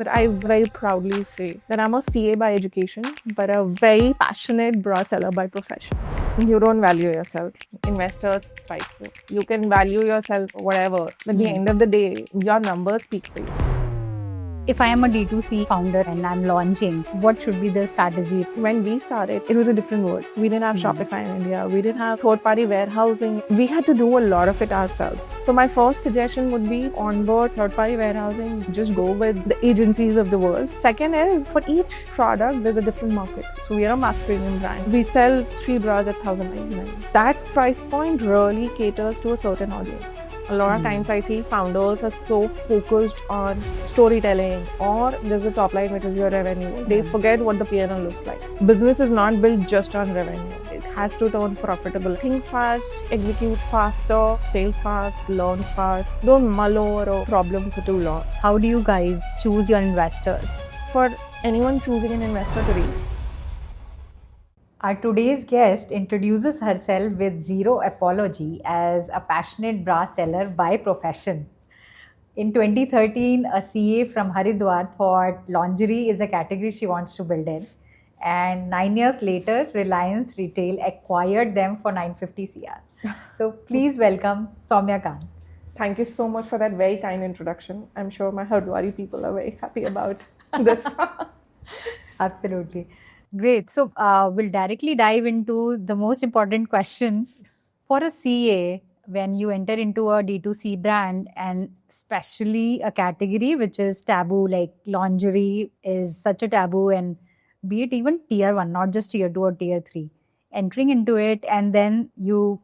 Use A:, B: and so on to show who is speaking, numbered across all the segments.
A: but I very proudly say that I'm a CA by education, but a very passionate bra seller by profession. You don't value yourself. Investors price you. You can value yourself whatever. But at the end of the day, your numbers speak for you.
B: If I am a D2C founder and I'm launching, what should be the strategy?
A: When we started, it was a different world. We didn't have Shopify in India. We didn't have third-party warehousing. We had to do a lot of it ourselves. So my first suggestion would be onboard third-party warehousing. Just go with the agencies of the world. Second is, for each product, there's a different market. So we are a mass premium brand. We sell 3 bras at $1,099. That price point really caters to a certain audience. A lot of times I see founders are so focused on storytelling, or there's a top line which is your revenue. They forget what the P&L looks like. Business is not built just on revenue. It has to turn profitable. Think fast, execute faster, fail fast, learn fast. Don't mull over a problem for too long.
B: How do you guys choose your investors?
A: For anyone choosing an investor today,
B: Our today's guest introduces herself with zero apology as a passionate bra seller by profession. In 2013, a CA from Haridwar thought lingerie is a category she wants to build in. And 9 years later, Reliance Retail acquired them for 950 CR. So please welcome Soumya Kant.
A: thank you so much for that very kind introduction. I'm sure my Haridwari people are very happy about this.
B: Absolutely. Great. So we'll directly dive into the most important question. For a CA, when you enter into a D2C brand, and especially a category which is taboo, like lingerie is such a taboo, and be it even tier 1, not just tier 2 or tier 3, entering into it, and then you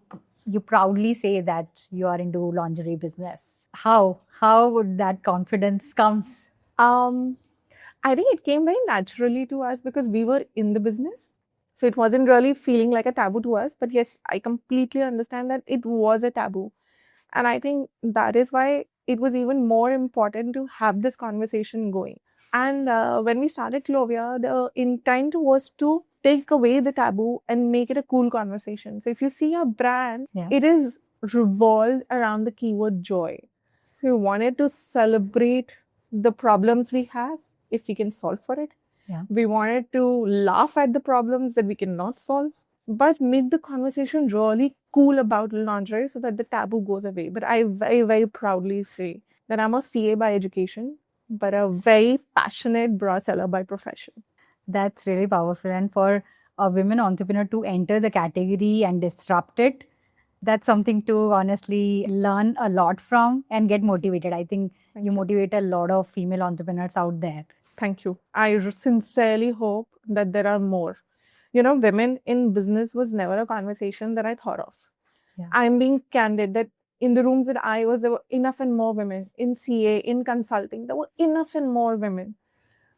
B: proudly say that you are into lingerie business. How would that confidence comes?
A: I think it came very naturally to us because we were in the business. So it wasn't really feeling like a taboo to us. But yes, I completely understand that it was a taboo. And I think that is why it was even more important to have this conversation going. And when we started Clovia, the intent was to take away the taboo and make it a cool conversation. So if you see a brand, it is revolved around the keyword joy. We wanted to celebrate the problems we have if we can solve for it. We wanted to laugh at the problems that we cannot solve, but make the conversation really cool about lingerie so that the taboo goes away. But I very, very proudly say that I'm a CA by education, but a very passionate bra seller by profession.
B: That's really powerful. And for a women entrepreneur to enter the category and disrupt it, that's something to honestly learn a lot from and get motivated. I think you motivate a lot of female entrepreneurs out there.
A: Thank you. I sincerely hope that there are more. You know, women in business was never a conversation that I thought of. I'm being candid that in the rooms that I was, there were enough and more women. In CA, in consulting, there were enough and more women.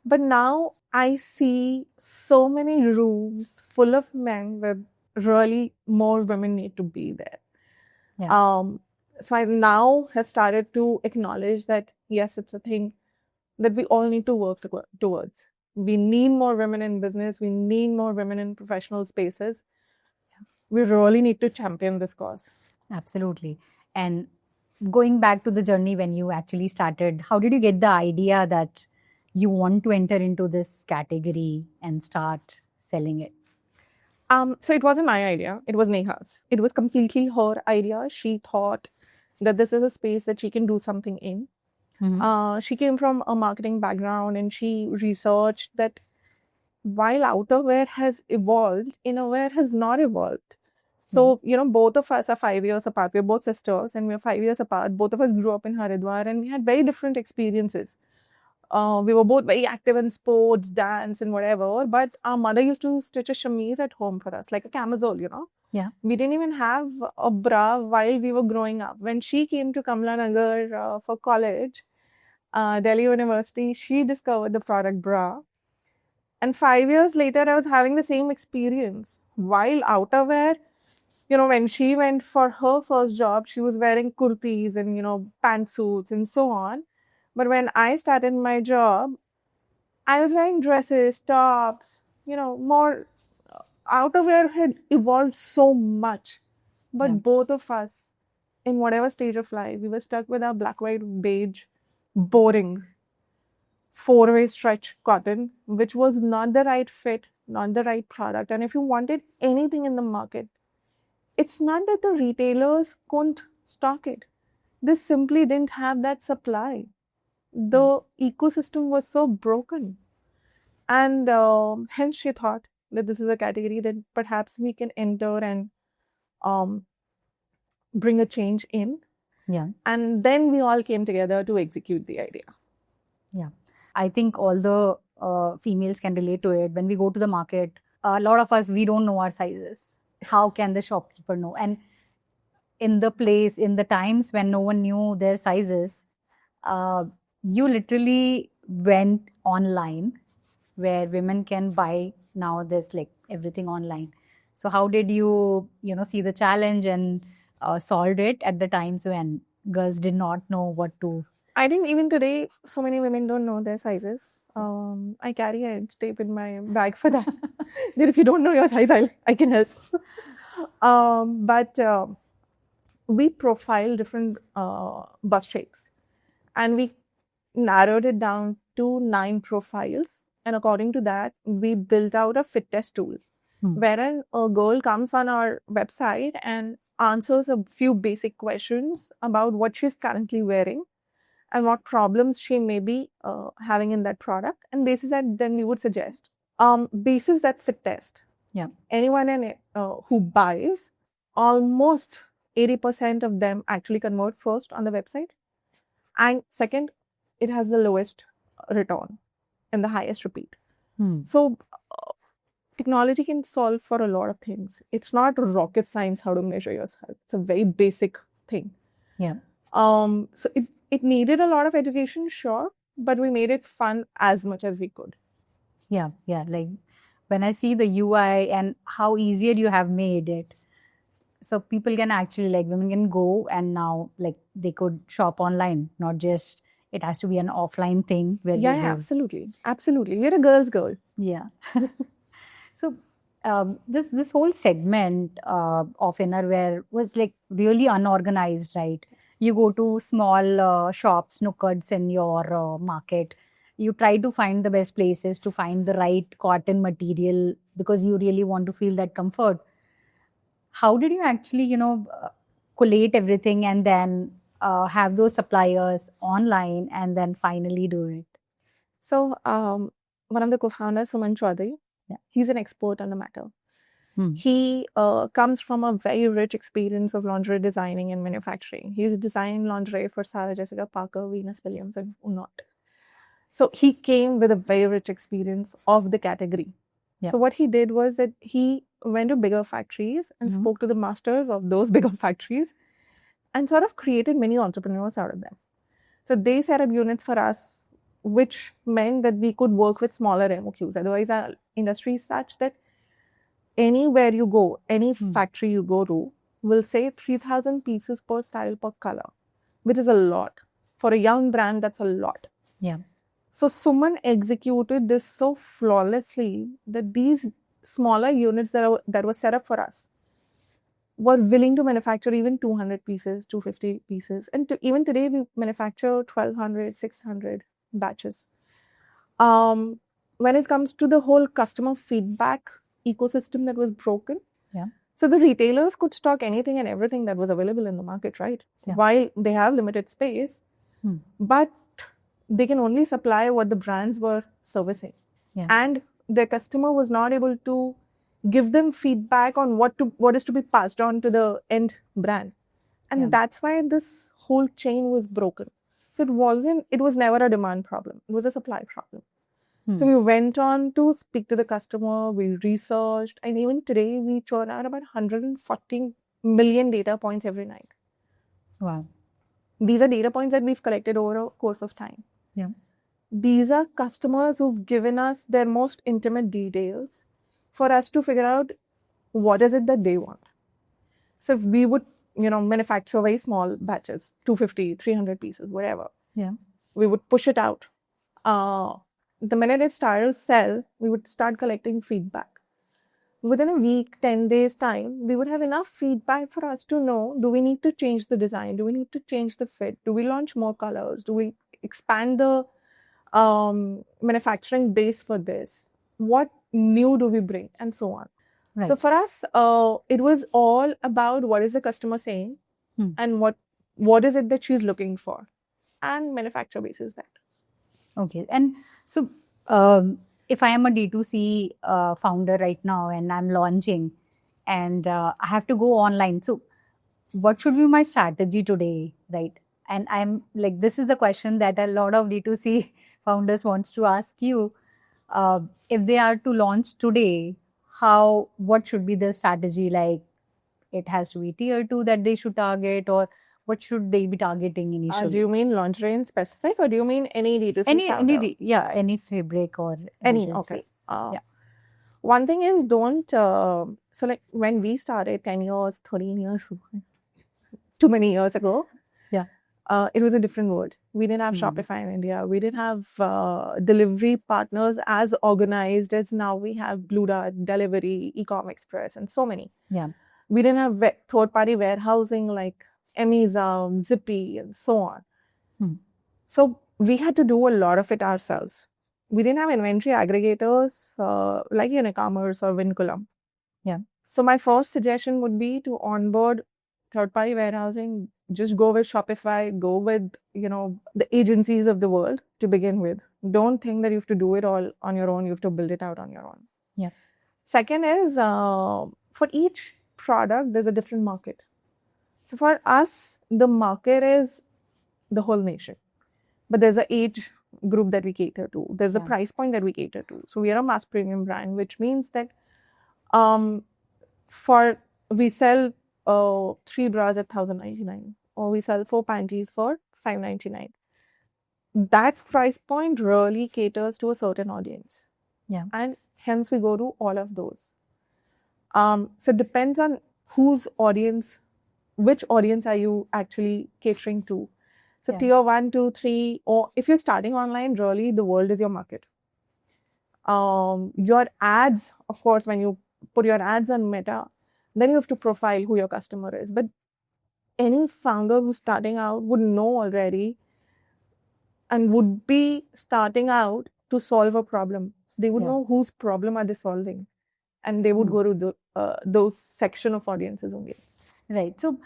A: But now I see so many rooms full of men where really more women need to be there. So I now have started to acknowledge that, yes, it's a thing that we all need to work towards. We need more women in business. We need more women in professional spaces. We really need to champion this cause.
B: Absolutely. And going back to the journey when you actually started, how did you get the idea that you want to enter into this category and start selling it?
A: So it wasn't my idea. It was Neha's. It was completely her idea. She thought that this is a space that she can do something in. She came from a marketing background, and she researched that while outerwear has evolved, innerwear has not evolved. So, you know, both of us are 5 years apart. We're both sisters and we're 5 years apart. Both of us grew up in Haridwar and we had very different experiences. We were both very active in sports, dance and whatever. But our mother used to stitch a chemise at home for us, like a camisole, you know. We didn't even have a bra while we were growing up. When she came to Kamla Nagar for college, Delhi University, she discovered the product bra. And 5 years later, I was having the same experience. While outerwear, you know, when she went for her first job, she was wearing kurtis and, you know, pantsuits and so on. But when I started my job, I was wearing dresses, tops, you know, more. Outerwear had evolved so much. But both of us, in whatever stage of life, we were stuck with our black, white, beige, boring. four-way stretch cotton, which was not the right fit, not the right product. And if you wanted anything in the market, it's not that the retailers couldn't stock it. They simply didn't have that supply. The ecosystem was so broken. And hence she thought that this is a category that perhaps we can enter and bring a change in.
B: Yeah.
A: And then we all came together to execute the idea.
B: Yeah. I think all the females can relate to it. When we go to the market, a lot of us, we don't know our sizes. How can the shopkeeper know? And in the times when no one knew their sizes, you literally went online where women can buy. Now there's like everything online. So how did you see the challenge and solved it at the times when girls did not know what to?
A: I think even today, so many women don't know their sizes. I carry a edge tape in my bag for that. That if you don't know your size, I can help. But we profile different bust shapes, and we narrowed it down to 9 profiles. And according to that, we built out a fit test tool, wherein a girl comes on our website and answers a few basic questions about what she's currently wearing and what problems she may be having in that product. And basis that, then we would suggest. Basis that fit test.
B: Yeah.
A: Anyone who buys, almost 80% of them actually convert first on the website. And second, it has the lowest return and the highest repeat. So technology can solve for a lot of things. It's not rocket science how to measure yourself. It's a very basic thing.
B: Yeah.
A: So it needed a lot of education, sure, but we made it fun as much as we could.
B: Yeah. Like when I see the UI and how easier you have made it, so people can actually, like, women can go and now, like, they could shop online, not just it has to be an offline thing where
A: yeah, absolutely. We're a girl's girl.
B: Yeah. So this whole segment of innerwear was like really unorganized, right? You go to small shops, nooks in your market. You try to find the best places to find the right cotton material because you really want to feel that comfort. How did you actually, collate everything and then have those suppliers online and then finally do it?
A: So one of the co-founders, Suman Chaudhary, he's an expert on the matter. He comes from a very rich experience of lingerie designing and manufacturing. He's designed lingerie for Sarah Jessica Parker, Venus Williams, and Unot. So he came with a very rich experience of the category. Yeah. So what he did was that he went to bigger factories and spoke to the masters of those bigger factories and sort of created many entrepreneurs out of them. So they set up units for us, which meant that we could work with smaller MOQs. Otherwise, our industry is such that anywhere you go, any factory you go to, will say 3,000 pieces per style per color, which is a lot. For a young brand, that's a lot.
B: Yeah.
A: So Suman executed this so flawlessly that these smaller units that were set up for us were willing to manufacture even 200 pieces, 250 pieces. And even today, we manufacture 1,200, 600 batches. When it comes to the whole customer feedback ecosystem that was broken, so the retailers could stock anything and everything that was available in the market, right? Yeah. While they have limited space, but they can only supply what the brands were servicing. Yeah. And their customer was not able to give them feedback on what is to be passed on to the end brand. And that's why this whole chain was broken. So it was never a demand problem. It was a supply problem. So we went on to speak to the customer, we researched, and even today we churn out about 140 million data points every night.
B: Wow.
A: These are data points that we've collected over a course of time.
B: Yeah.
A: These are customers who've given us their most intimate details for us to figure out what is it that they want. So if we would, manufacture very small batches, 250, 300 pieces, whatever.
B: Yeah.
A: We would push it out. The minute it started to sell, we would start collecting feedback. Within a week, 10 days time, we would have enough feedback for us to know, do we need to change the design? Do we need to change the fit? Do we launch more colors? Do we expand the manufacturing base for this? What new do we bring? And so on.
B: Right.
A: So for us, it was all about what is the customer saying and what is it that she's looking for, and manufacture basis that.
B: Okay. And so if I am a D2C founder right now and I'm launching and I have to go online, so what should be my strategy today, right? And I'm like, this is the question that a lot of D2C founders wants to ask you. If they are to launch today, what should be the strategy? Like, it has to be tier 2 that they should target, or what should they be targeting initially?
A: Do you mean lingerie in specific, or do you mean any D2C founder?
B: Any fabric or
A: any okay.
B: space.
A: One thing is, don't so like when we started 10 years, 13 years, too many years ago, it was a different world. We didn't have Shopify in India. We didn't have delivery partners as organized as now we have Blue Dart, Delivery, Ecom Express, and so many. We didn't have third-party warehousing like Amazon, Zippy, and so on. So we had to do a lot of it ourselves. We didn't have inventory aggregators like Unicommerce or Vinculum. So my first suggestion would be to onboard third-party warehousing. Just go with Shopify, go with, the agencies of the world to begin with. Don't think that you have to do it all on your own. You have to build it out on your own. Second is, for each product, there's a different market. So for us, the market is the whole nation. But there's an age group that we cater to. There's a price point that we cater to. So we are a mass premium brand, which means that we sell 3 bras at $1,099, or we sell 4 panties for $599. That price point really caters to a certain audience. And hence we go to all of those. So it depends on which audience are you actually catering to. So tier 1, 2, 3, or if you're starting online, really the world is your market. Your ads, of course, when you put your ads on Meta, then you have to profile who your customer is. But any founder who's starting out would know already and would be starting out to solve a problem. They would know whose problem are they solving, and they would go to those section of audiences only.
B: Right. So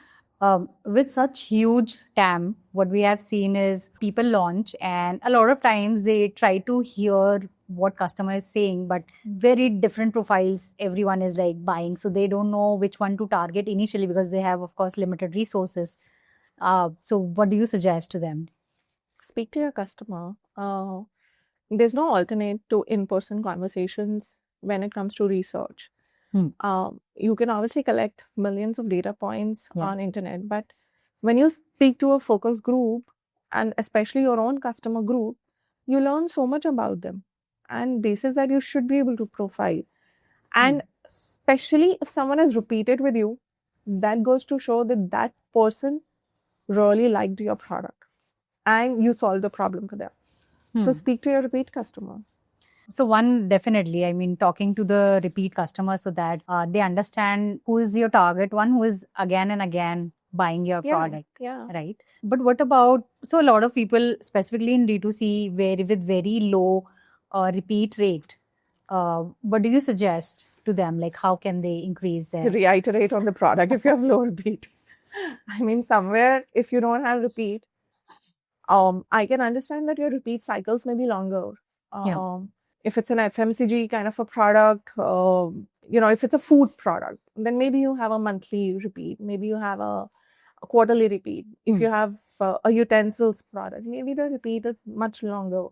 B: with such huge TAM, what we have seen is people launch, and a lot of times they try to hear what customer is saying, but very different profiles everyone is like buying. So they don't know which one to target initially because they have, of course, limited resources. So what do you suggest to them?
A: Speak to your customer. There's no alternate to in-person conversations when it comes to research. You can obviously collect millions of data points on internet, but when you speak to a focus group, and especially your own customer group, you learn so much about them, and basis that you should be able to profile. And especially if someone has repeated with you, that goes to show that that person really liked your product and you solved the problem for them. So speak to your repeat customers.
B: So one, definitely, I mean, talking to the repeat customers so that they understand who is your target, one who is again and again buying your product, right? But what about, so a lot of people, specifically in D2C, with very low repeat rate, what do you suggest to them? Like, how can they increase their...
A: Reiterate on the product if you have low repeat. I mean, somewhere, if you don't have repeat, I can understand that your repeat cycles may be longer. If it's an FMCG kind of a product, if it's a food product, then maybe you have a monthly repeat. Maybe you have a quarterly repeat. If you have a utensils product, maybe the repeat is much longer.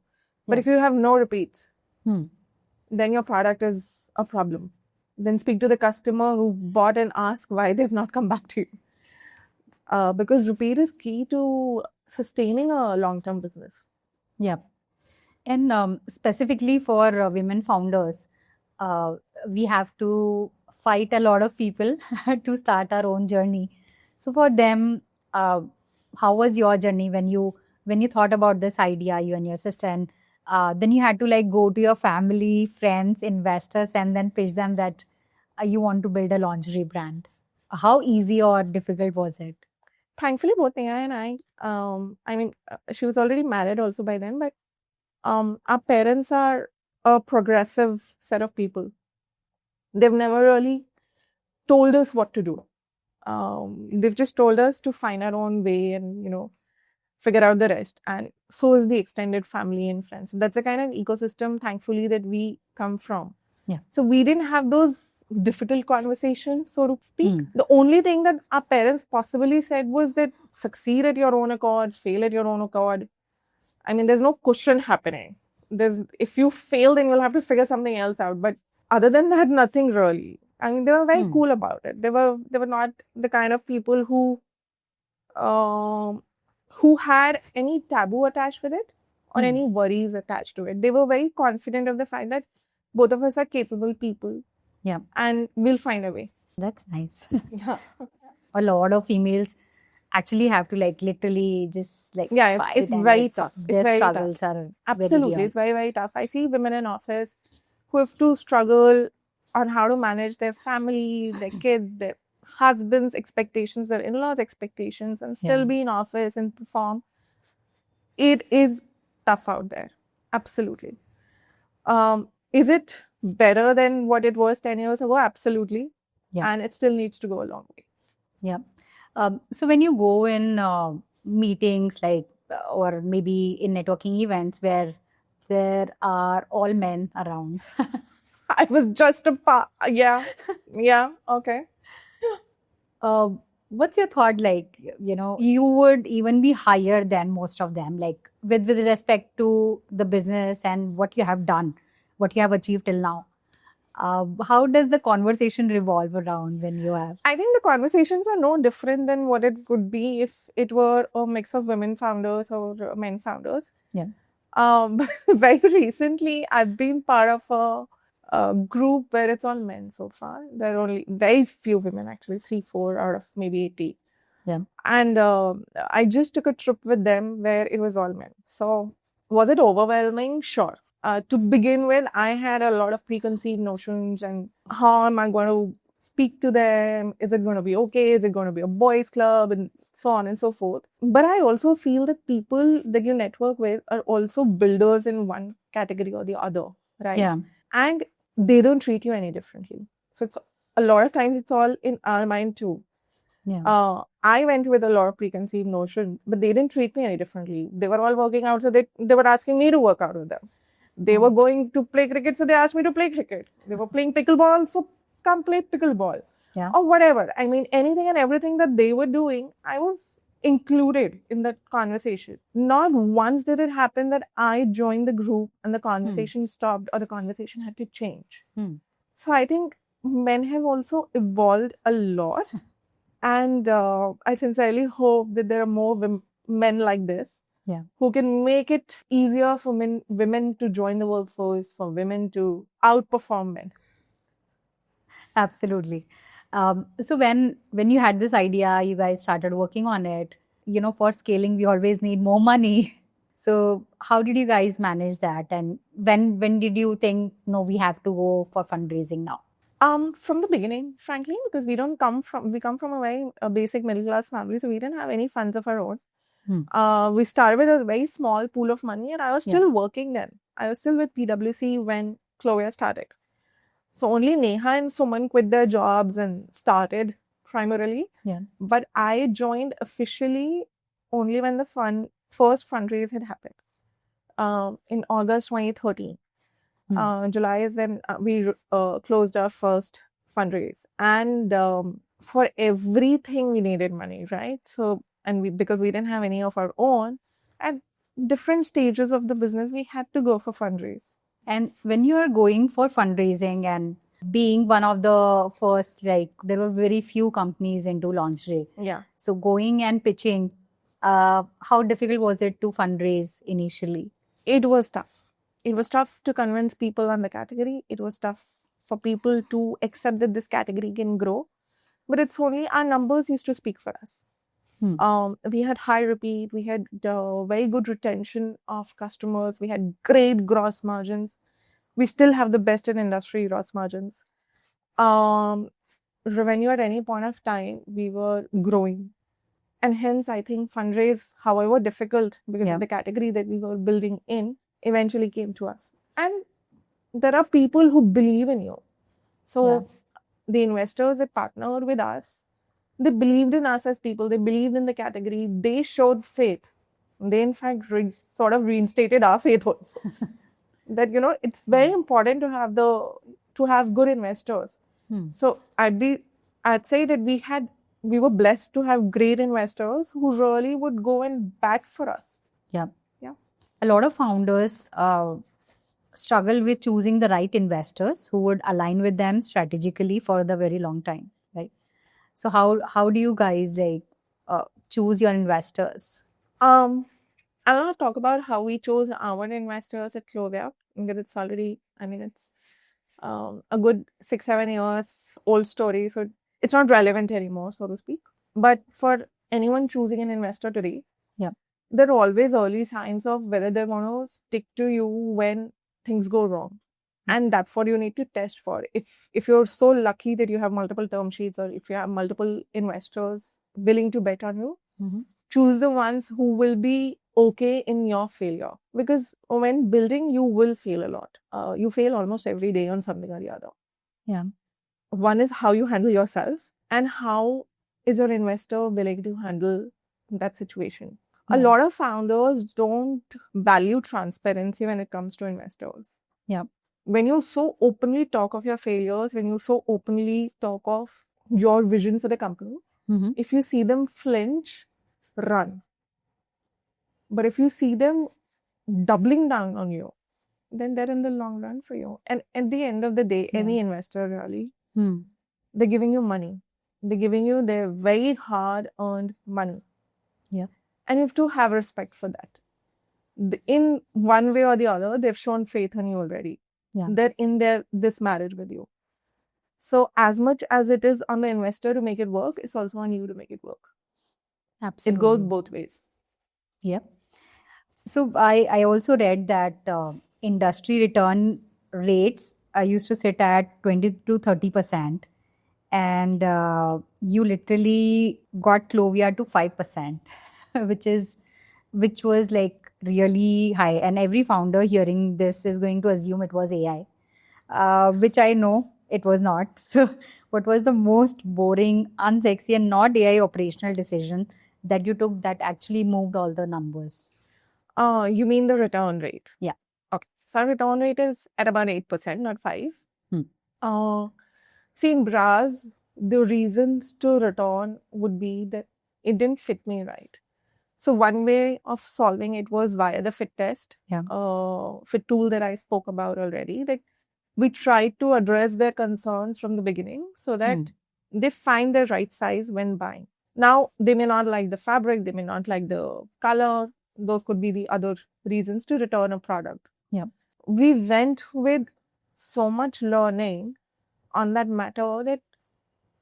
A: But if you have no repeats, then your product is a problem. Then speak to the customer who bought and ask why they've not come back to you. Because repeat is key to sustaining a long-term business.
B: And specifically for women founders, we have to fight a lot of people to start our own journey. So for them, how was your journey when you thought about this idea, you and your sister, and then you had to like go to your family, friends, investors, and then pitch them that you want to build a lingerie brand? How easy or difficult was it?
A: Thankfully, both Neha and I mean, she was already married also by then, but Our parents are a progressive set of people. They've never really told us what to do. They've just told us to find our own way and, figure out the rest. And so is the extended family and friends. That's the kind of ecosystem, thankfully, that we come from.
B: Yeah.
A: So we didn't have those difficult conversations, so to speak. The only thing that our parents possibly said was that succeed at your own accord, fail at your own accord. I mean, there's no cushion happening. If you fail, then you'll have to figure something else out. But other than that, nothing really. I mean, they were very cool about it. They were not the kind of people who had any taboo attached with it or any worries attached to it. They were very confident of the fact that both of us are capable people.
B: Yeah.
A: And we'll find a way.
B: That's nice.
A: Yeah.
B: A lot of females actually have to literally just fight.
A: It's very tough.
B: Their struggles are
A: absolutely, it's very, very tough. I see women in office who have to struggle on how to manage their family, their kids, their husband's expectations, their in-laws' expectations, and still be in office and perform. It is tough out there. Absolutely. Is it better than what it was 10 years ago? Absolutely.
B: Yeah.
A: And it still needs to go a long way.
B: Yeah. So when you go in meetings or maybe in networking events where there are all men around.
A: I was just yeah. Okay.
B: What's your thought you would even be higher than most of them, with respect to the business and what you have done, what you have achieved till now? How does the conversation revolve around when you have?
A: I think the conversations are no different than what it would be if it were a mix of women founders or men founders.
B: Yeah.
A: Very recently, I've been part of a group where it's all men so far. There are only very few women, actually, 3-4 out of maybe 80.
B: Yeah.
A: And I just took a trip with them where it was all men. So was it overwhelming? Sure. To begin with, I had a lot of preconceived notions and how am I going to speak to them? Is it going to be okay? Is it going to be a boys' club? And so on and so forth. But I also feel that people that you network with are also builders in one category or the other, right?
B: Yeah.
A: And they don't treat you any differently. So it's a lot of times it's all in our mind too.
B: Yeah.
A: I went with a lot of preconceived notions, but they didn't treat me any differently. They were all working out, so they were asking me to work out with them. They were going to play cricket, so they asked me to play cricket. They were playing pickleball, so come play pickleball.
B: Yeah.
A: Or whatever. I mean, anything and everything that they were doing, I was included in that conversation. Not once did it happen that I joined the group and the conversation stopped or the conversation had to change. So I think men have also evolved a lot. And I sincerely hope that there are more men like this.
B: Yeah.
A: Who can make it easier for women to join the workforce, for women to outperform men.
B: Absolutely. So when you had this idea, you guys started working on it. For scaling, we always need more money. So how did you guys manage that? And when did you think, no, we have to go for fundraising now?
A: From the beginning, frankly, because we come from a very basic middle class family, so we didn't have any funds of our own. We started with a very small pool of money, and I was still working then. I was still with PwC when Clovia started. So only Neha and Suman quit their jobs and started primarily.
B: Yeah.
A: But I joined officially only when the first fundraise had happened in August 2013. July is when we closed our first fundraise. And for everything, we needed money, right? So, because we didn't have any of our own, at different stages of the business, we had to go for fundraise.
B: And when you are going for fundraising and being one of the first, there were very few companies into lingerie.
A: Yeah.
B: So going and pitching, how difficult was it to fundraise initially?
A: It was tough. It was tough to convince people on the category. It was tough for people to accept that this category can grow. But it's only our numbers used to speak for us. We had high repeat. We had very good retention of customers. We had great gross margins. We still have the best in industry gross margins. Revenue at any point of time, we were growing. And hence, I think fundraise, however difficult, because of the category that we were building in, eventually came to us. And there are people who believe in you. So the investors that partnered with us, they believed in us as people. They believed in the category. They showed faith. They, in fact, sort of reinstated our faith also. That, it's very important to have good investors. So I'd say that we were blessed to have great investors who really would go and bat for us.
B: Yeah. A lot of founders struggle with choosing the right investors who would align with them strategically for the very long time, right? So how do you guys choose your investors?
A: I want to talk about how we chose our investors at Clovia, because it's already, it's a good 6-7 years old story, so it's not relevant anymore, so to speak. But for anyone choosing an investor today, there are always early signs of whether they're going to stick to you when things go wrong. And that's what you need to test for. If you're so lucky that you have multiple term sheets, or if you have multiple investors willing to bet on you, choose the ones who will be okay in your failure. Because when building, you will fail a lot. You fail almost every day on something or the other.
B: Yeah.
A: One is how you handle yourself, and how is your investor willing to handle that situation. A lot of founders don't value transparency when it comes to investors.
B: Yeah.
A: When you so openly talk of your failures, when you so openly talk of your vision for the company, if you see them flinch, run. But if you see them doubling down on you, then they're in the long run for you. And at the end of the day, any investor really, they're giving you money. They're giving you their very hard-earned money.
B: Yeah.
A: And you have to have respect for that. In one way or the other, they've shown faith in you already.
B: Yeah.
A: They're in this marriage with you. So as much as it is on the investor to make it work, it's also on you to make it work.
B: Absolutely.
A: It goes both ways.
B: Yep. So I also read that industry return rates used to sit at 20 to 30%. And you literally got Clovia to 5%, which was like really high. And every founder hearing this is going to assume it was AI, which I know it was not. So what was the most boring, unsexy, and not AI operational decision that you took that actually moved all the numbers?
A: You mean the return rate?
B: Yeah.
A: Okay. So return rate is at about 8%, not 5%. See, in bras, the reasons to return would be that it didn't fit me right. So one way of solving it was via the fit test, fit tool that I spoke about already. That we tried to address their concerns from the beginning so that they find the right size when buying. Now, they may not like the fabric, they may not like the color. Those could be the other reasons to return a product.
B: Yeah.
A: We went with so much learning on that matter that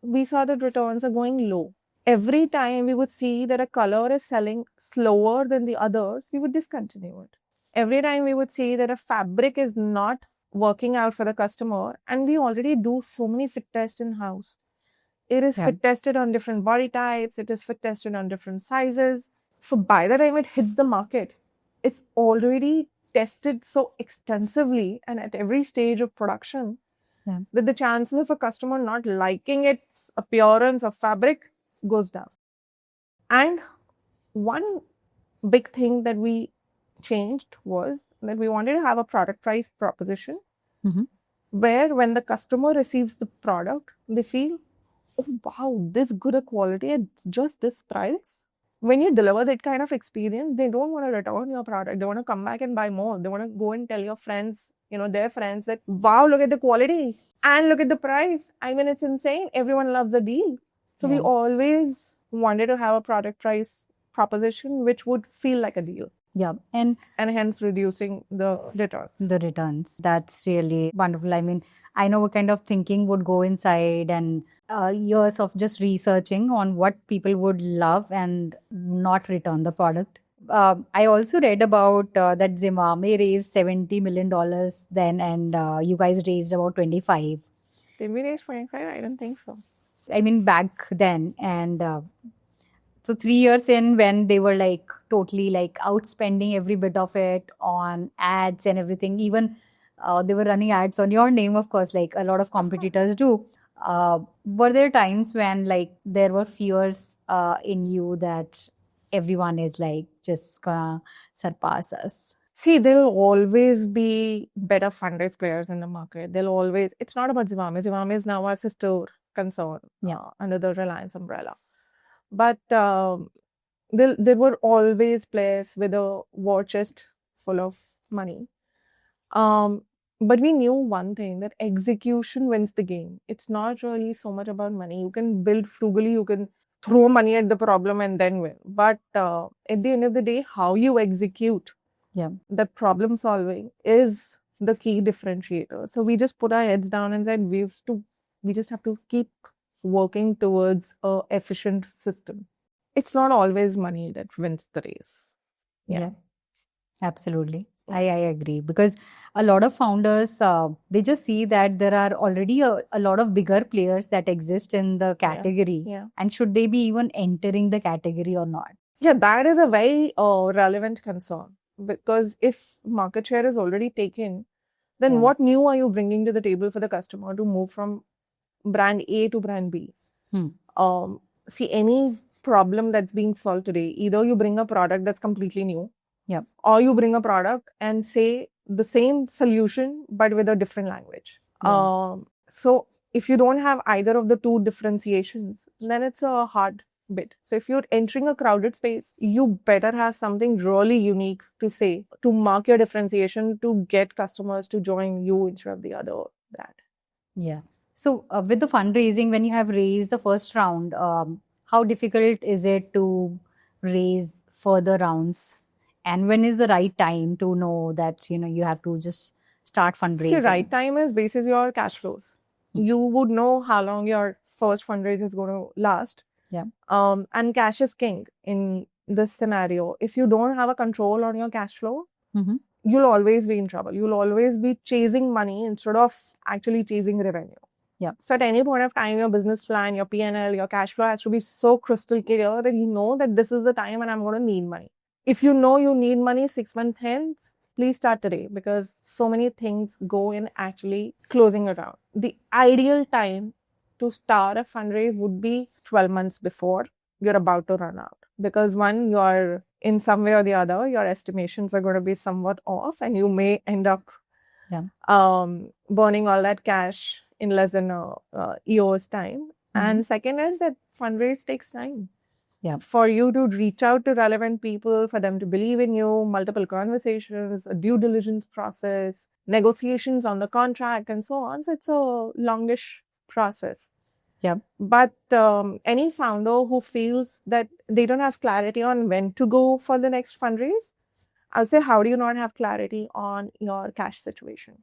A: we saw that returns are going low. Every time we would see that a color is selling slower than the others, we would discontinue it. Every time we would see that a fabric is not working out for the customer, and we already do so many fit tests in-house. It is fit tested on different body types, it is fit tested on different sizes. So by the time it hits the market, it's already tested so extensively and at every stage of production that the chances of a customer not liking its appearance of fabric goes down. And one big thing that we changed was that we wanted to have a product price proposition where when the customer receives the product, they feel, oh wow, this good a quality at just this price. When you deliver that kind of experience, they don't want to return your product. They want to come back and buy more. They want to go and tell your friends, their friends that, wow, look at the quality and look at the price. I mean, it's insane. Everyone loves a deal. So we always wanted to have a product price proposition which would feel like a deal.
B: Yeah. And
A: hence reducing the returns.
B: That's really wonderful. I mean, I know what kind of thinking would go inside, and years of just researching on what people would love and not return the product. I also read about that Zimame raised $70 million then, and you guys raised about 25.
A: Did we raise 25? I don't think so.
B: I mean, back then. And So 3 years in, when they were like totally like outspending every bit of it on ads and everything, even they were running ads on your name, of course, like a lot of competitors do. Were there times when like there were fears in you that everyone is like just gonna surpass us?
A: See, there'll always be better fundraise players in the market. There'll always, it's not about Zivame. Zivame is now our sister concern under the Reliance umbrella. But there were always players with a war chest full of money. But we knew one thing, that execution wins the game. It's not really so much about money. You can build frugally, you can throw money at the problem and then win. But at the end of the day, how you execute that problem solving is the key differentiator. So we just put our heads down and said we just have to keep working towards a efficient system. It's not always money that wins the race.
B: Yeah, absolutely. I agree, because a lot of founders, they just see that there are already a lot of bigger players that exist in the category. And should they be even entering the category or not?
A: Yeah, that is a very relevant concern, because if market share is already taken, then what new are you bringing to the table for the customer to move from brand A to brand B? See, any problem that's being solved today, either you bring a product that's completely new, or you bring a product and say the same solution but with a different language. So if you don't have either of the two differentiations, then it's a hard bit. So if you're entering a crowded space, you better have something really unique to say to mark your differentiation, to get customers to join you instead of the other brand.
B: Yeah. So with the fundraising, when you have raised the first round, how difficult is it to raise further rounds? And when is the right time to know that, you have to just start fundraising?
A: See, right time is basis your cash flows. You would know how long your first fundraise is going to last. And cash is king in this scenario. If you don't have a control on your cash flow, you'll always be in trouble. You'll always be chasing money instead of actually chasing revenue. So at any point of time, your business plan, your P&L, your cash flow has to be so crystal clear that you know that this is the time and I'm going to need money. If you know you need money 6 months hence, please start today, because so many things go in actually closing it out. The ideal time to start a fundraise would be 12 months before you're about to run out. Because one, you're in some way or the other, your estimations are going to be somewhat off and you may end up burning all that cash in less than a year's time. And second is that fundraise takes time. For you to reach out to relevant people, for them to believe in you, multiple conversations, a due diligence process, negotiations on the contract, and so on. So it's a longish process. But any founder who feels that they don't have clarity on when to go for the next fundraise, I'll say, how do you not have clarity on your cash situation?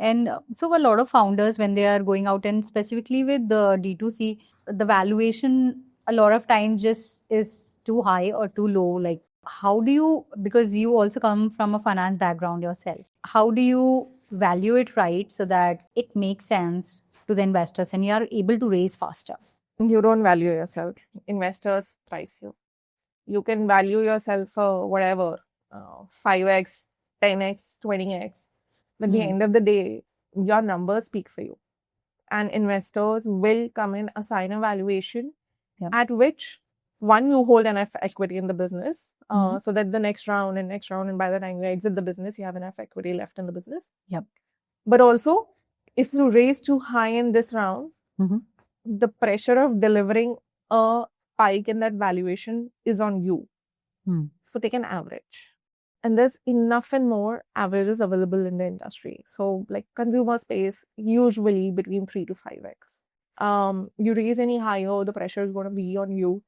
B: And so a lot of founders, when they are going out, and specifically with the D2C, the valuation a lot of times just is too high or too low. Like, how do you, because you also come from a finance background yourself, how do you value it right so that it makes sense to the investors and you are able to raise faster?
A: You don't value yourself. Investors price you. You can value yourself for whatever, 5x, 10x, 20x. But at the end of the day, your numbers speak for you. And investors will come in, assign a valuation at which, one, you hold enough equity in the business so that the next round, and by the time you exit the business, you have enough equity left in the business. But also, if you raise too high in this round, the pressure of delivering a spike in that valuation is on you. So take an average. And there's enough and more averages available in the industry. So like consumer space, usually between 3 to 5x. You raise any higher, the pressure is going to be on you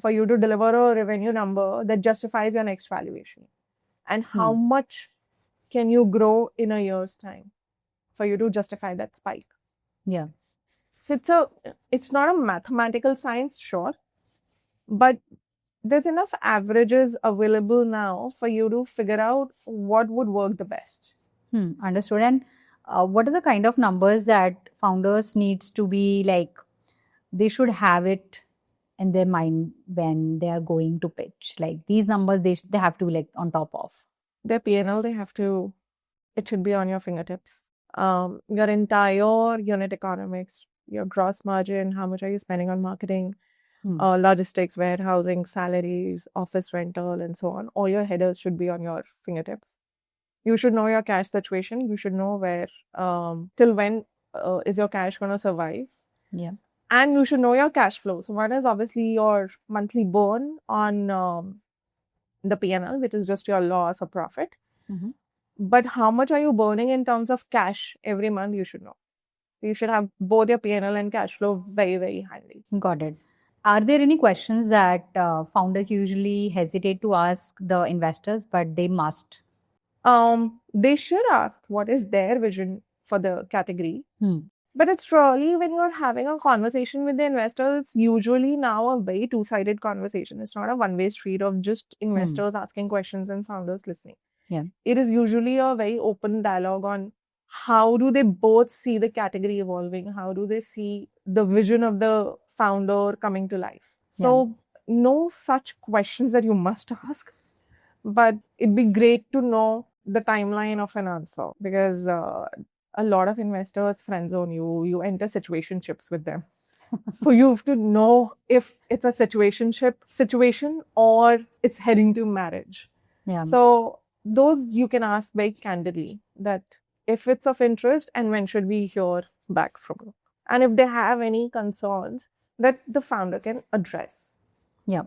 A: for you to deliver a revenue number that justifies your next valuation. And how much can you grow in a year's time for you to justify that spike? So it's not a mathematical science, sure, but there's enough averages available now for you to figure out what would work the best.
B: Understood. And what are the kind of numbers that founders needs to be like, they should have it in their mind when they are going to pitch? Like these numbers, they have to be like on top of.
A: Their P&L, it should be on your fingertips. Your entire unit economics, your gross margin, how much are you spending on marketing, logistics, warehousing, salaries, office rental, and so on. All your headers should be on your fingertips. You should know your cash situation. You should know till when is your cash going to survive.
B: Yeah.
A: And you should know your cash flow. So one is obviously your monthly burn on the P&L, which is just your loss or profit. But how much are you burning in terms of cash every month? You should know. You should have both your P&L and cash flow very, very handy.
B: Got it. Are there any questions that founders usually hesitate to ask the investors, but they must?
A: They should ask what is their vision for the category. But it's really when you're having a conversation with the investor, it's usually now a very two-sided conversation. It's not a one-way street of just investors asking questions and founders listening.
B: Yeah.
A: It is usually a very open dialogue on how do they both see the category evolving? How do they see the vision of the founder coming to life? So no such questions that you must ask, but it'd be great to know the timeline of an answer, because a lot of investors friend zone you. You enter situationships with them. So you have to know if it's a situation or it's heading to marriage.
B: Yeah.
A: So those you can ask very candidly, that if it's of interest and when should we hear back from you. And if they have any concerns that the founder can address.
B: Yeah.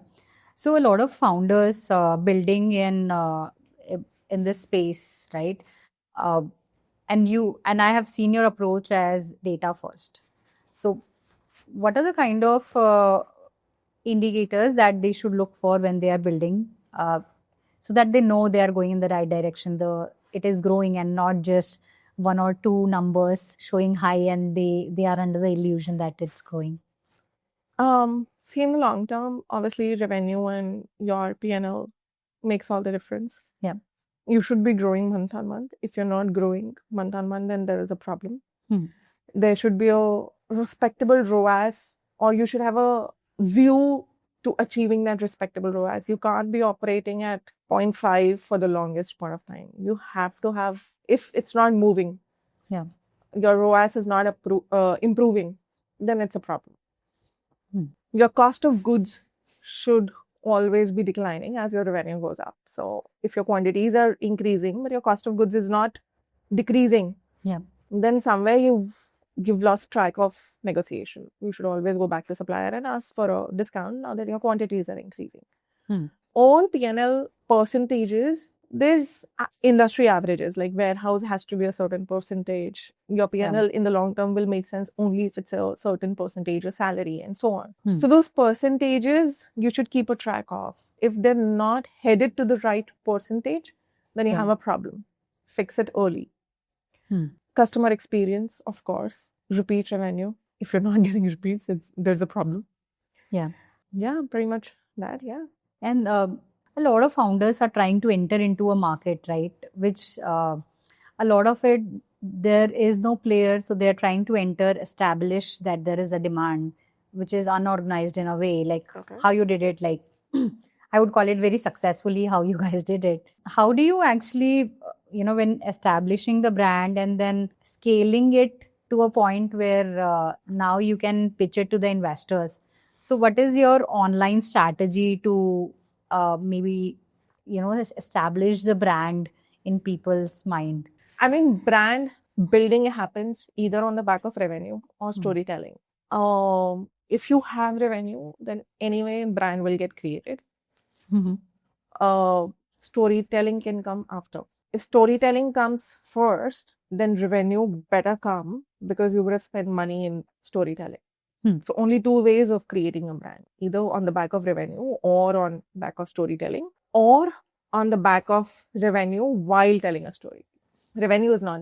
B: So a lot of founders building in this space, right? And I have seen your approach as data first. So what are the kind of indicators that they should look for when they are building, so that they know they are going in the right direction, it is growing, and not just one or two numbers showing high and they are under the illusion that it's growing?
A: See, in the long term, obviously revenue and your P&L makes all the difference.
B: Yeah.
A: You should be growing month on month. If you're not growing month on month, then there is a problem. There should be a respectable ROAS, or you should have a view to achieving that respectable ROAS. You can't be operating at 0.5 for the longest point of time. You have to have, if it's not moving, your ROAS is not improving, then it's a problem. Your cost of goods should always be declining as your revenue goes up. So if your quantities are increasing, but your cost of goods is not decreasing, then somewhere you've lost track of negotiation. You should always go back to supplier and ask for a discount now that your quantities are increasing. All P&L percentages, there's industry averages, like warehouse has to be a certain percentage. Your P&L in the long term will make sense only if it's a certain percentage of salary and so on. So those percentages you should keep a track of. If they're not headed to the right percentage, then you have a problem. Fix it early. Customer experience, of course. Repeat revenue. If you're not getting repeats, there's a problem. Yeah, pretty much that,
B: And a lot of founders are trying to enter into a market, right? Which a lot of it, there is no player. So they're trying to establish that there is a demand, which is unorganized in a way, like how you did it. Like I would call it very successfully how you guys did it. How do you actually, when establishing the brand and then scaling it to a point where now you can pitch it to the investors? So what is your online strategy to maybe, establish the brand in people's mind?
A: I mean, brand building happens either on the back of revenue or storytelling. If you have revenue, then anyway, brand will get created. Storytelling can come after. If storytelling comes first, then revenue better come, because you would have spent money in storytelling. So only two ways of creating a brand, either on the back of revenue or on back of storytelling, or on the back of revenue while telling a story. Revenue is not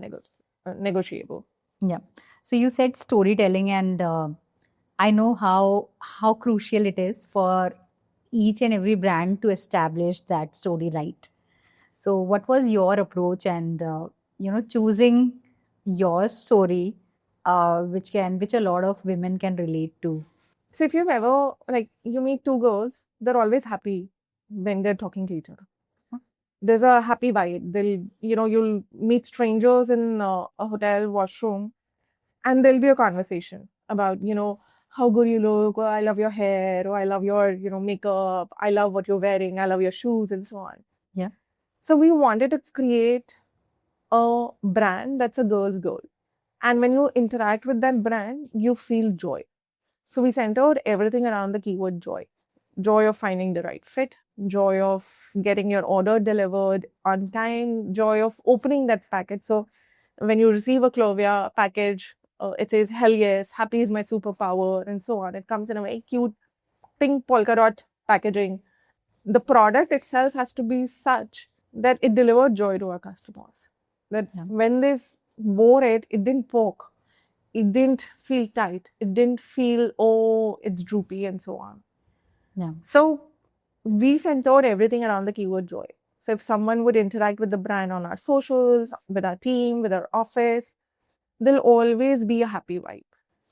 A: negotiable.
B: Yeah. So you said storytelling, and I know how crucial it is for each and every brand to establish that story right. So what was your approach and, choosing your story, which a lot of women can relate to?
A: So if you've ever, like, you meet two girls, they're always happy when they're talking to each other. There's a happy vibe. You'll meet strangers in a hotel washroom, and there'll be a conversation about, how good you look, or I love your hair, or I love your, makeup, I love what you're wearing, I love your shoes, and so on.
B: Yeah.
A: So we wanted to create a brand that's a girl's goal. And when you interact with that brand, you feel joy. So we centered everything around the keyword joy. Joy of finding the right fit, joy of getting your order delivered on time, joy of opening that package. So when you receive a Clovia package, it says, hell yes, happy is my superpower, and so on. It comes in a very cute pink polka dot packaging. The product itself has to be such that it delivered joy to our customers. That when they wore it, it didn't poke. It didn't feel tight. It didn't feel, oh, it's droopy, and so on.
B: Yeah.
A: So we centered everything around the keyword joy. So if someone would interact with the brand on our socials, with our team, with our office, there'll always be a happy vibe.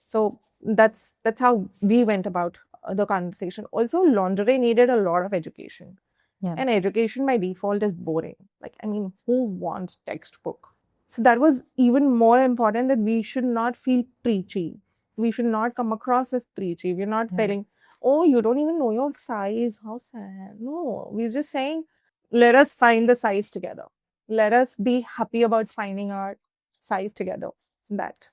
A: So that's how we went about the conversation. Also, lingerie needed a lot of education.
B: Yeah.
A: And education by default is boring. Like, I mean, who wants textbook? So that was even more important, that we should not feel preachy. We should not come across as preachy. We're not telling, oh, you don't even know your size. How sad. No, we're just saying, let us find the size together. Let us be happy about finding our size together. That.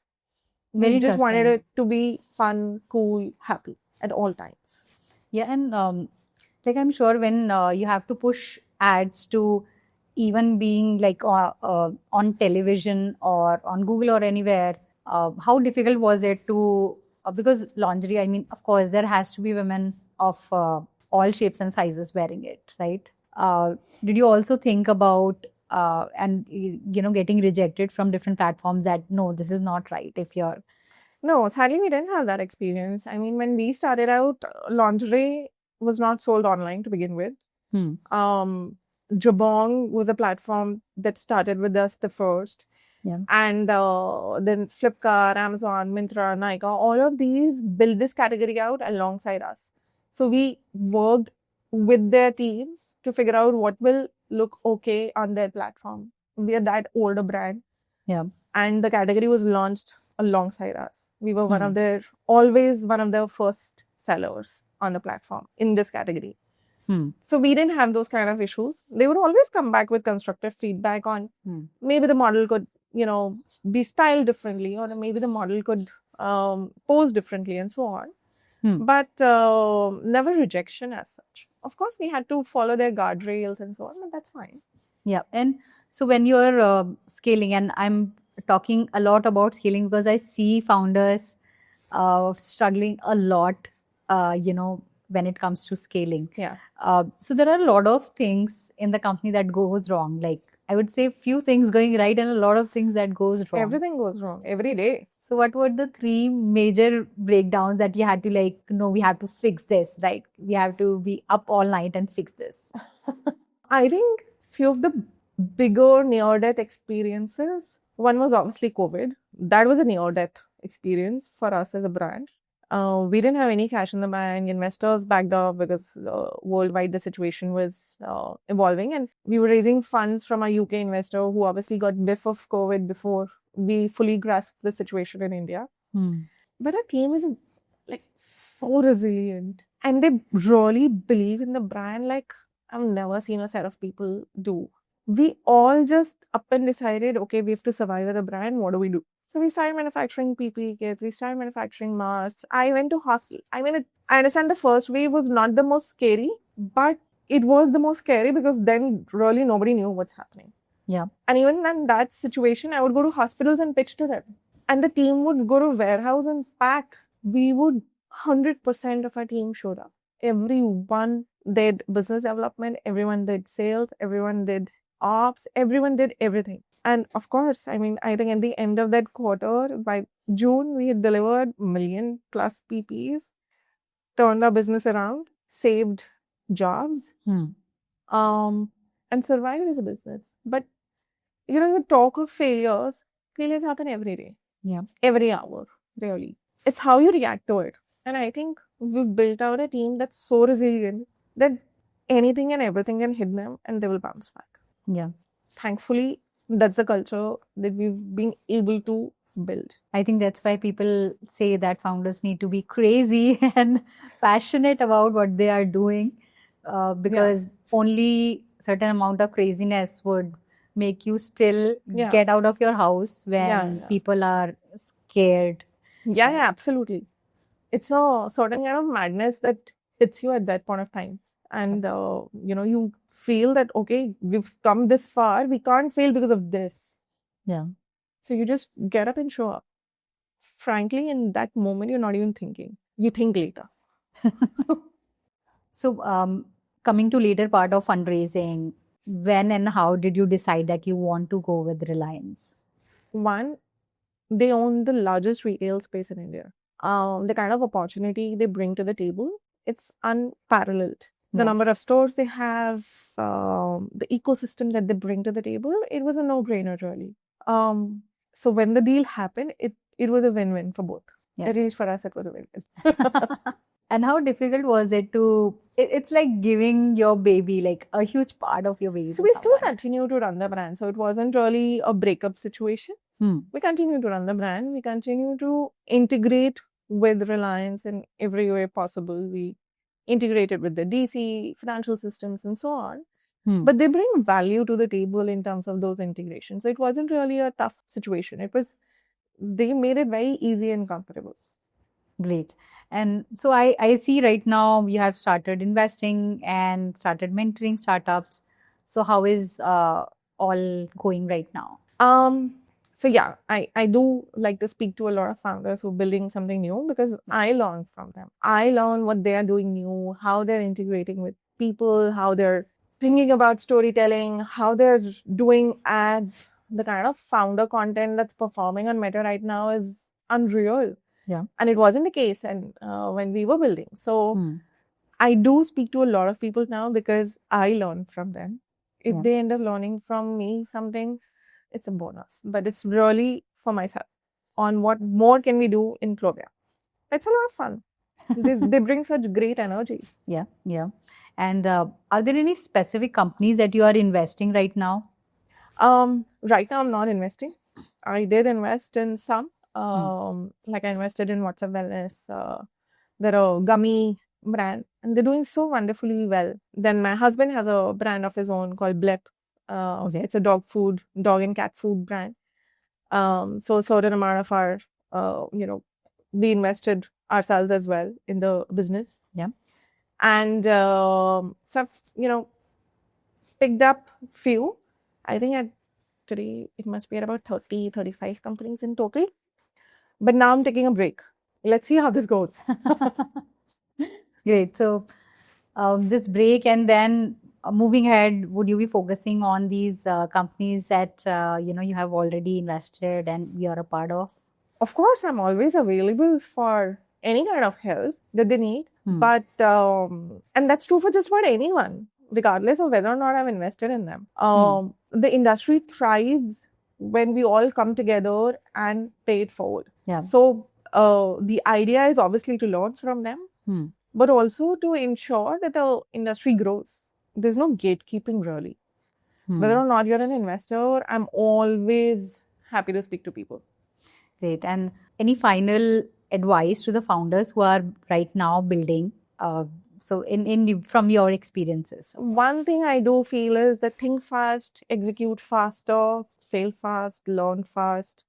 B: Very
A: We just wanted
B: interesting.
A: it to be fun, cool, happy at all times.
B: Yeah, and like I'm sure when you have to push ads to even being like on television or on Google or anywhere, how difficult was it to because lingerie, I mean, of course, there has to be women of all shapes and sizes wearing it, right? Did you also think about and getting rejected from different platforms that no, this is not right if you're
A: No, sadly, we didn't have that experience. I mean, when we started out, lingerie was not sold online to begin with. Jabong was a platform that started with us the first.
B: Yeah.
A: And then Flipkart, Amazon, Myntra, Nykaa, all of these built this category out alongside us. So we worked with their teams to figure out what will look okay on their platform. We are that older brand.
B: Yeah.
A: And the category was launched alongside us. We were always one of their first sellers on the platform in this category. So we didn't have those kind of issues. They would always come back with constructive feedback on maybe the model could, be styled differently, or maybe the model could pose differently, and so on. But never rejection as such. Of course, we had to follow their guardrails and so on, but that's fine.
B: Yeah. And so when you're scaling, and I'm talking a lot about scaling because I see founders struggling a lot, when it comes to scaling.
A: Yeah.
B: So there are a lot of things in the company that goes wrong. Like I would say few things going right and a lot of things that goes wrong.
A: Everything goes wrong every day.
B: So what were the three major breakdowns that you had to like, no, we have to fix this, right? We have to be up all night and fix this.
A: I think few of the bigger near-death experiences, one was obviously COVID. That was a near-death experience for us as a brand. We didn't have any cash in the bank. Investors backed off because worldwide the situation was evolving, and we were raising funds from a UK investor who obviously got biff of COVID before we fully grasped the situation in India. But our team is like so resilient, and they really believe in the brand like I've never seen a set of people do. We all just up and decided, okay, we have to survive as a brand. What do we do? So we started manufacturing PPE kits. We started manufacturing masks. I went to hospital. I mean, I understand the first wave was not the most scary, but it was the most scary because then really nobody knew what's happening.
B: Yeah.
A: And even in that situation, I would go to hospitals and pitch to them. And the team would go to warehouse and pack. We would, 100% of our team showed up. Everyone did business development. Everyone did sales. Everyone did ops. Everyone did everything. And of course, I mean, I think at the end of that quarter, by June, we had delivered 1 million plus PPs, turned our business around, saved jobs, and survived as a business. But, you talk of failures happen every day.
B: Yeah.
A: Every hour, really. It's how you react to it. And I think we've built out a team that's so resilient that anything and everything can hit them and they will bounce back.
B: Yeah.
A: Thankfully, that's the culture that we've been able to build.
B: I think that's why people say that founders need to be crazy and passionate about what they are doing, because only certain amount of craziness would make you still get out of your house when people are scared.
A: Yeah, absolutely. It's a certain kind of madness that hits you at that point of time. And, you feel that, okay, we've come this far. We can't fail because of this.
B: Yeah.
A: So you just get up and show up. Frankly, in that moment, you're not even thinking. You think later.
B: So, coming to later part of fundraising, when and how did you decide that you want to go with Reliance?
A: One, they own the largest retail space in India. The kind of opportunity they bring to the table, it's unparalleled. The number of stores they have, the ecosystem that they bring to the table, it was a no-brainer, really. So when the deal happened, it was a win-win for both. At least for us, it was a win-win.
B: And how difficult was it to, it's like giving your baby, like a huge part of your baby.
A: So we still continue to run the brand. So it wasn't really a breakup situation. We continue to run the brand. We continue to integrate with Reliance in every way possible. We integrated with the DC, financial systems, and so on. But they bring value to the table in terms of those integrations. So it wasn't really a tough situation. They made it very easy and comfortable.
B: Great. And so I see right now you have started investing and started mentoring startups. So how is all going right now?
A: So yeah, I do like to speak to a lot of founders who are building something new because I learn from them. I learn what they are doing new, how they're integrating with people, how they're thinking about storytelling, how they're doing ads. The kind of founder content that's performing on Meta right now is unreal.
B: Yeah.
A: And it wasn't the case when we were building. So I do speak to a lot of people now because I learn from them. If they end up learning from me something, it's a bonus. But it's really for myself on what more can we do in Clovia. It's a lot of fun. They bring such great energy.
B: Yeah, yeah. And are there any specific companies that you are investing right now?
A: Right now, I'm not investing. I did invest in some. Like I invested in WhatsApp Wellness. They're a gummy brand and they're doing so wonderfully well. Then my husband has a brand of his own called Blep. It's a dog and cat food brand. So a certain amount of our, we invested ourselves as well in the business.
B: Yeah.
A: And so, picked up few. I think today it must be at about 30, 35 companies in total. But now I'm taking a break. Let's see how this goes.
B: Great. So this break and then moving ahead, would you be focusing on these companies that you have already invested and you are a part of?
A: Of course, I'm always available for any kind of help that they need. But and that's true for just about anyone, regardless of whether or not I've invested in them. The industry thrives when we all come together and pay it forward.
B: Yeah.
A: So the idea is obviously to learn from them, but also to ensure that the industry grows. There's no gatekeeping really. Whether or not you're an investor, I'm always happy to speak to people.
B: Great. And any final advice to the founders who are right now building? So from your experiences.
A: One thing I do feel is that think fast, execute faster, fail fast, learn fast.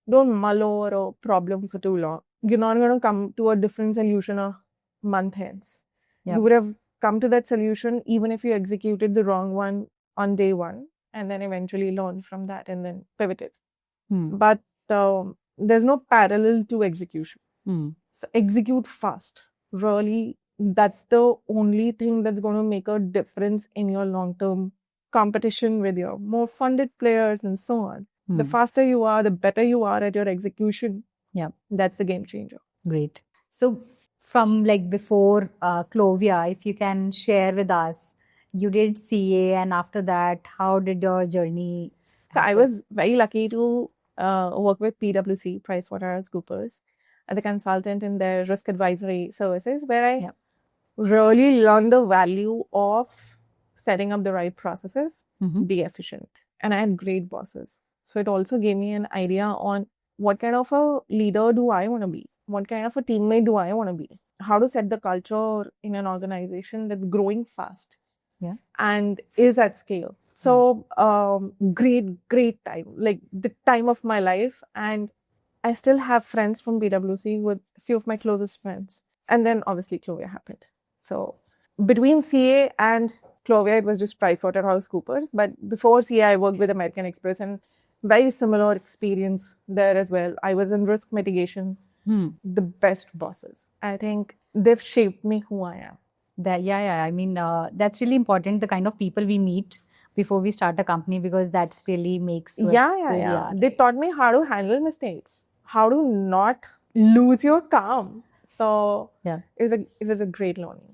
A: Don't mull over a problem for too long. You're not going to come to a different solution a month hence. You would have come to that solution even if you executed the wrong one on day one and then eventually learned from that and then pivoted. But there's no parallel to execution. So execute fast. Really, that's the only thing that's going to make a difference in your long-term competition with your more funded players and so on. The faster you are, the better you are at your execution.
B: Yeah,
A: that's the game changer.
B: Great. So from like before Clovia, if you can share with us, you did CA and after that, how did your journey
A: happen? So I was very lucky to work with PwC, PricewaterhouseCoopers. as a consultant in their risk advisory services, where I
B: Yep.
A: really learned the value of setting up the right processes, be efficient. And I had great bosses. So it also gave me an idea on what kind of a leader do I want to be? What kind of a teammate do I want to be? How to set the culture in an organization that's growing fast and is at scale. So great time, like the time of my life. And I still have friends from BWC with a few of my closest friends. And then obviously Clovia happened. So between CA and Clovia, it was just PricewaterhouseCoopers. But before CA, I worked with American Express and very similar experience there as well. I was in risk mitigation, the best bosses. I think they've shaped me who I am.
B: I mean, that's really important, the kind of people we meet before we start a company, because that's really makes us who we are.
A: They taught me how to handle mistakes, how to not lose your calm. So it was a great learning.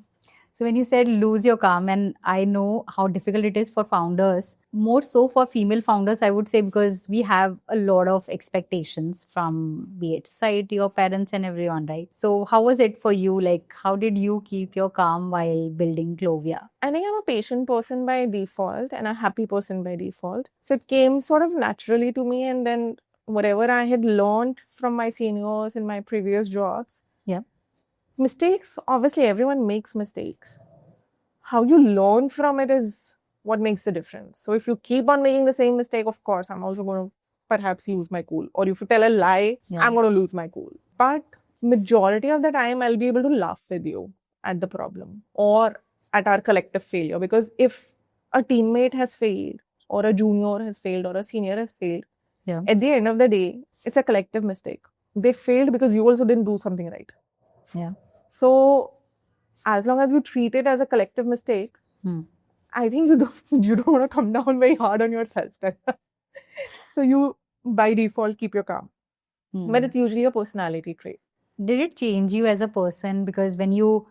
B: So when you said lose your calm, and I know how difficult it is for founders, more so for female founders, I would say, because we have a lot of expectations from be it society or parents and everyone, right? So how was it for you? Like, how did you keep your calm while building Clovia?
A: I think I'm a patient person by default and a happy person by default. So it came sort of naturally to me, and then whatever I had learned from my seniors in my previous jobs. Mistakes, obviously everyone makes mistakes. How you learn from it is what makes the difference. So if you keep on making the same mistake, of course, I'm also going to perhaps lose my cool. Or if you tell a lie, I'm going to lose my cool. But majority of the time, I'll be able to laugh with you at the problem or at our collective failure. Because if a teammate has failed, or a junior has failed, or a senior has failed, at the end of the day, it's a collective mistake. They failed because you also didn't do something right. So as long as you treat it as a collective mistake, I think you don't want to come down very hard on yourself then. So you by default keep your calm. But it's usually a personality trait.
B: Did it change you as a person? Because when you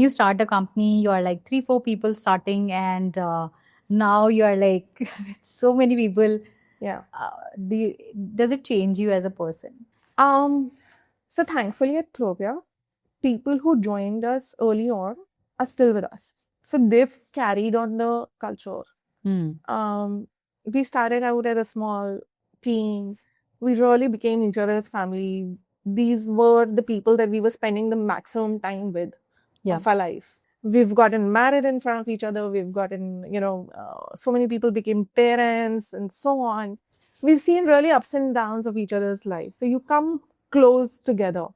B: start a company, you are like 3-4 people starting, and now you are like so many people. Does it change you as a person?
A: So thankfully at Clovia, people who joined us early on are still with us. So they've carried on the culture. We started out as a small team. We really became each other's family. These were the people that we were spending the maximum time with of our life. We've gotten married in front of each other. We've gotten, so many people became parents and so on. We've seen really ups and downs of each other's life. So you come close together.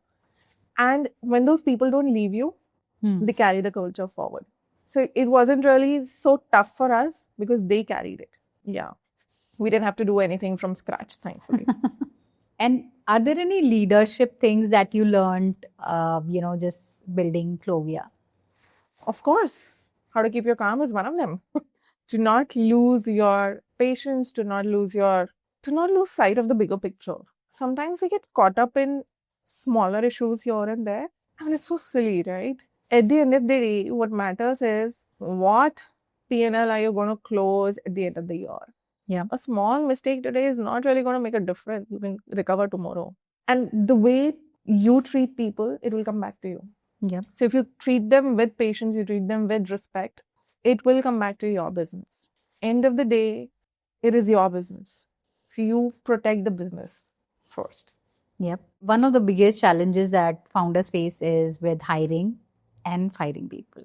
A: And when those people don't leave you, they carry the culture forward. So it wasn't really so tough for us because they carried it. We didn't have to do anything from scratch, thankfully.
B: And are there any leadership things that you learned, just building Clovia?
A: Of course. How to keep your calm is one of them. To not lose your patience, to not lose sight of the bigger picture. Sometimes we get caught up in smaller issues here and there. And it's so silly, right? At the end of the day, what matters is what P&L are you going to close at the end of the year. A small mistake today is not really going to make a difference. You can recover tomorrow. And the way you treat people, it will come back to you. So if you treat them with patience, you treat them with respect, it will come back to your business. End of the day, it is your business. So you protect the business first.
B: One of the biggest challenges that founders face is with hiring and firing people.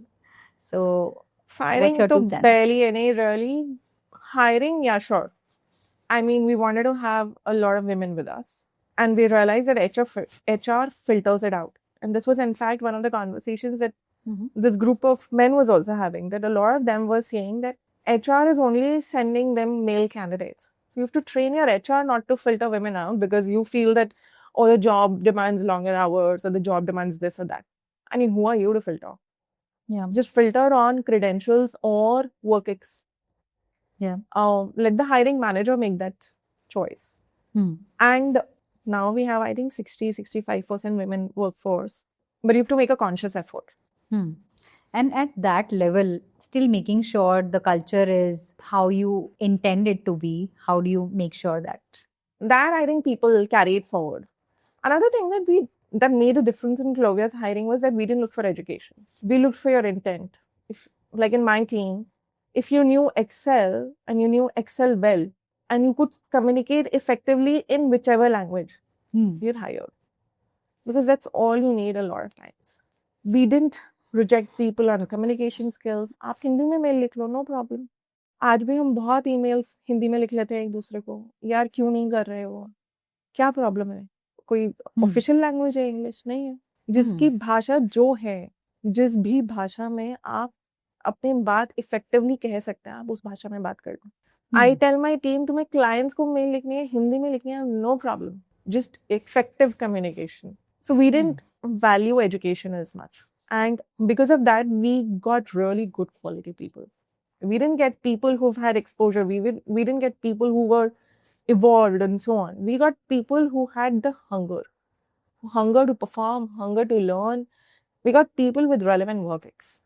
B: So
A: firing
B: what's your
A: to
B: 2 cents?
A: Barely any really. Hiring, yeah, sure. I mean, we wanted to have a lot of women with us. And we realized that HR filters it out. And this was, in fact, one of the conversations that this group of men was also having, that a lot of them were saying that HR is only sending them male candidates. So you have to train your HR not to filter women out because you feel that, the job demands longer hours or the job demands this or that. I mean, who are you to filter? Just filter on credentials or work let the hiring manager make that choice. And now we have, I think, 60-65% women workforce. But you have to make a conscious effort.
B: And at that level, still making sure the culture is how you intend it to be. How do you make sure that?
A: That I think people carry it forward. Another thing that we that made a difference in Clovia's hiring was that we didn't look for education. We looked for your intent. If, like in my team, if you knew Excel and you knew Excel well, and you could communicate effectively in whichever language, you're hired. Because that's all you need a lot of times. We didn't reject people on communication skills. आप हिंदी में mail लिख लो, no problem. आज भी हम बहुत emails Hindi में लिख लेते हैं एक दूसरे को, यार क्यों नहीं कर रहे हो, क्या प्रॉब्लम है, कोई ऑफिशियल लैंग्वेज है इंग्लिश नहीं है, जिसकी भाषा जो है, जिस भी भाषा में आप अपनी बात इफेक्टिवली कह सकते हैं, आप उस भाषा में बात कर लो. आई टेल माई टीम, तुम्हें क्लाइंट्स को मेल लिखनी है हिंदी में लिखनी है, no problem, just effective communication. So we didn't value education as much. And because of that, we got really good quality people. We didn't get people who've had exposure. We didn't get people who were evolved and so on. We got people who had the hunger to perform, hunger to learn. We got people with relevant work ethics.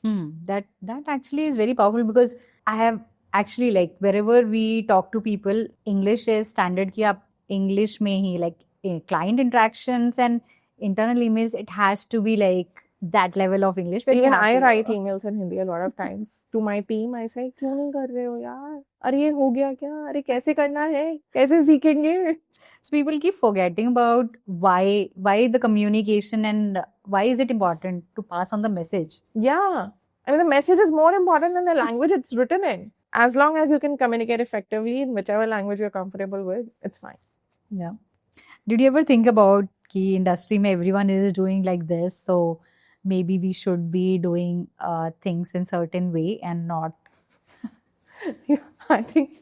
B: That actually is very powerful, because I have actually, like, wherever we talk to people, English is standard ki aap English mein hi, like client interactions and internal emails, it has to be like that level of English.
A: Even I write emails in Hindi a lot of times to my team. I say, क्यों नहीं कर रहे हो यार? अरे ये हो गया क्या? अरे कैसे करना है? कैसे सीखेंगे?
B: So people keep forgetting about why the communication, and why is it important to pass on the message.
A: Yeah, I mean the message is more important than the language it's written in. As long as you can communicate effectively in whichever language you're comfortable with, it's fine.
B: Yeah. Did you ever think about कि industry में everyone is doing like this, so maybe we should be doing things in certain way and not?
A: Yeah, I think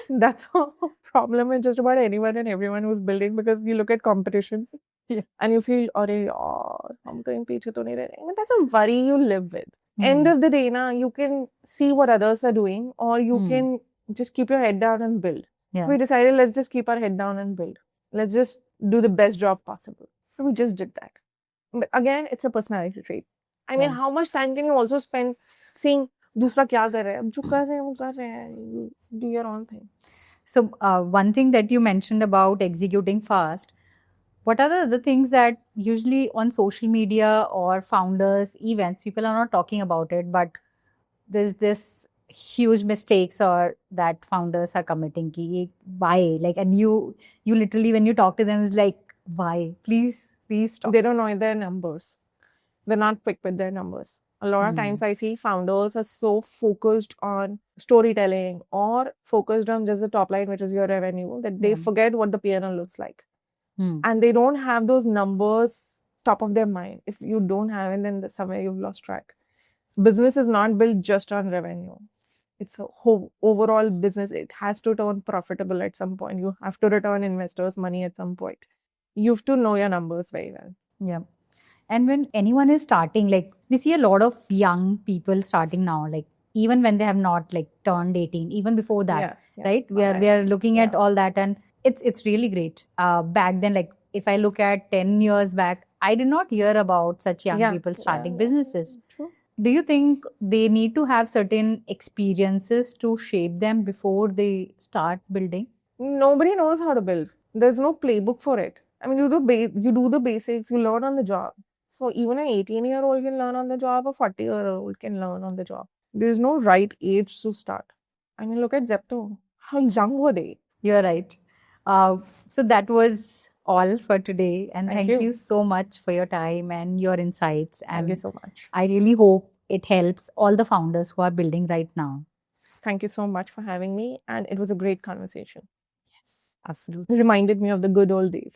A: that's a problem with just about anyone and everyone who's building, because you look at competition and you feel, अरे यार हम कहीं पीछे तो नहीं रह रहे. That's a worry you live with. End of the day, you can see what others are doing, or you can just keep your head down and build.
B: Yeah.
A: We decided, let's just keep our head down and build. Let's just do the best job possible. So we just did that. But again, it's a personality trait. I mean, how much time can you also spend seeing दूसरा क्या कर रहा है? अब जो कर रहे हैं वो कर रहे हैं. You do your own thing.
B: So one thing that you mentioned about executing fast, what are the other things that usually on social media or founders events people are not talking about it, but there's this huge mistakes or that founders are committing ki, why, like, and you literally when you talk to them is like, why, please stop.
A: They don't know their numbers. They're not quick with their numbers. A lot of times I see founders are so focused on storytelling or focused on just the top line, which is your revenue, that they forget what the P&L looks like. And they don't have those numbers top of their mind. If you don't have it, then somewhere you've lost track. Business is not built just on revenue. It's a whole overall business. It has to turn profitable at some point. You have to return investors' money at some point. You have to know your numbers very well.
B: Yeah. And when anyone is starting, like we see a lot of young people starting now, like even when they have not like turned 18, even before that, right? We are looking at all that, and it's really great. Back then, like if I look at 10 years back, I did not hear about such young people starting businesses.
A: True.
B: Do you think they need to have certain experiences to shape them before they start building?
A: Nobody knows how to build. There's no playbook for it. I mean, you do the basics, you learn on the job. So even an 18-year-old can learn on the job, a 40-year-old can learn on the job. There's no right age to start. I mean, look at Zepto. How young were they?
B: You're right. So that was all for today. And thank you so much for your time and your insights.
A: Thank you so much.
B: I really hope it helps all the founders who are building right now.
A: Thank you so much for having me. And it was a great conversation. Yes, absolutely. It reminded me of the good old days.